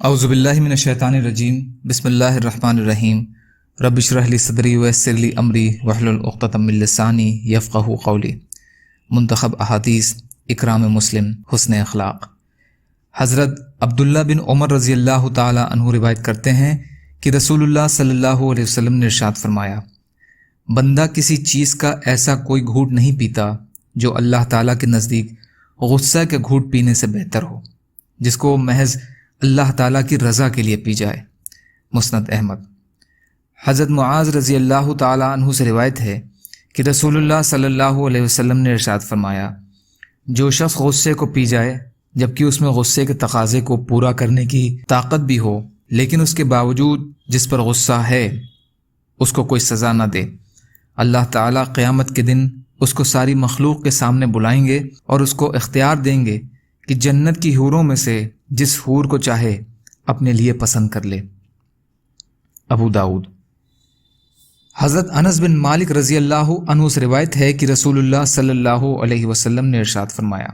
اعوذ باللہ من الشیطان الرجیم بسم اللہ الرحمن الرحیم رب اشرح لی صدری ویسر لی امری واحلل عقدۃ من لسانی یفقہوا قولی۔ منتخب احادیث اکرام مسلم حسن اخلاق۔ حضرت عبداللہ بن عمر رضی اللہ تعالی عنہ روایت کرتے ہیں کہ رسول اللہ صلی اللہ علیہ وسلم نے ارشاد فرمایا، بندہ کسی چیز کا ایسا کوئی گھونٹ نہیں پیتا جو اللہ تعالیٰ کے نزدیک غصہ کے گھونٹ پینے سے بہتر ہو، جس کو محض اللہ تعالیٰ کی رضا کے لیے پی جائے۔ مسند احمد۔ حضرت معاذ رضی اللہ تعالیٰ عنہ سے روایت ہے کہ رسول اللہ صلی اللہ علیہ وسلم نے ارشاد فرمایا، جو شخص غصے کو پی جائے جبکہ اس میں غصے کے تقاضے کو پورا کرنے کی طاقت بھی ہو، لیکن اس کے باوجود جس پر غصہ ہے اس کو کوئی سزا نہ دے، اللہ تعالیٰ قیامت کے دن اس کو ساری مخلوق کے سامنے بلائیں گے اور اس کو اختیار دیں گے کہ جنت کی حوروں میں سے جس حور کو چاہے اپنے لیے پسند کر لے۔ ابو داؤد۔ حضرت انس بن مالک رضی اللہ عنہ سے روایت ہے کہ رسول اللہ صلی اللہ علیہ وسلم نے ارشاد فرمایا،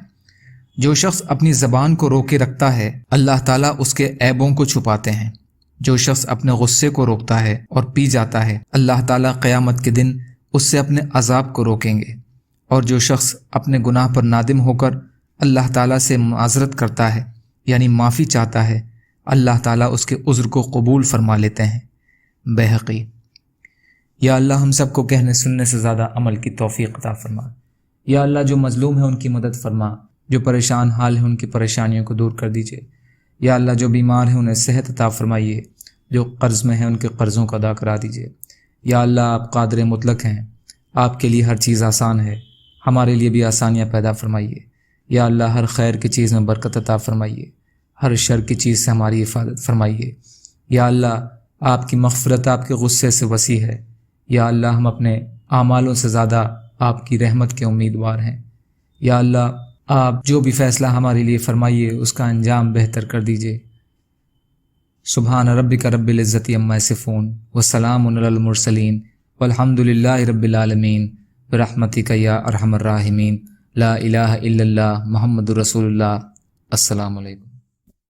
جو شخص اپنی زبان کو روکے رکھتا ہے اللہ تعالیٰ اس کے عیبوں کو چھپاتے ہیں، جو شخص اپنے غصے کو روکتا ہے اور پی جاتا ہے اللہ تعالیٰ قیامت کے دن اس سے اپنے عذاب کو روکیں گے، اور جو شخص اپنے گناہ پر نادم ہو کر اللہ تعالیٰ سے معذرت کرتا ہے یعنی معافی چاہتا ہے، اللہ تعالیٰ اس کے عذر کو قبول فرما لیتے ہیں۔ بیہقی۔ یا اللہ ہم سب کو کہنے سننے سے زیادہ عمل کی توفیق عطا فرما۔ یا اللہ جو مظلوم ہیں ان کی مدد فرما، جو پریشان حال ہیں ان کی پریشانیوں کو دور کر دیجیے۔ یا اللہ جو بیمار ہیں انہیں صحت عطا فرمائیے، جو قرض میں ہیں ان کے قرضوں کو ادا کرا دیجیے۔ یا اللہ آپ قادر مطلق ہیں، آپ کے لیے ہر چیز آسان ہے، ہمارے لیے بھی آسانیاں پیدا فرمائیے۔ یا اللہ ہر خیر کی چیز میں برکت عطا فرمائیے، ہر شر کی چیز سے ہماری حفاظت فرمائیے۔ یا اللہ آپ کی مغفرت آپ کے غصے سے وسیع ہے۔ یا اللہ ہم اپنے اعمالوں سے زیادہ آپ کی رحمت کے امیدوار ہیں۔ یا اللہ آپ جو بھی فیصلہ ہمارے لیے فرمائیے اس کا انجام بہتر کر دیجیے۔ سبحان ربک رب العزت عما یصفون وسلام علی المرسلین والحمد للہ رب العالمین برحمتک یا ارحم الراحمین لا الہ الا اللہ محمد رسول اللہ۔ السلام علیکم۔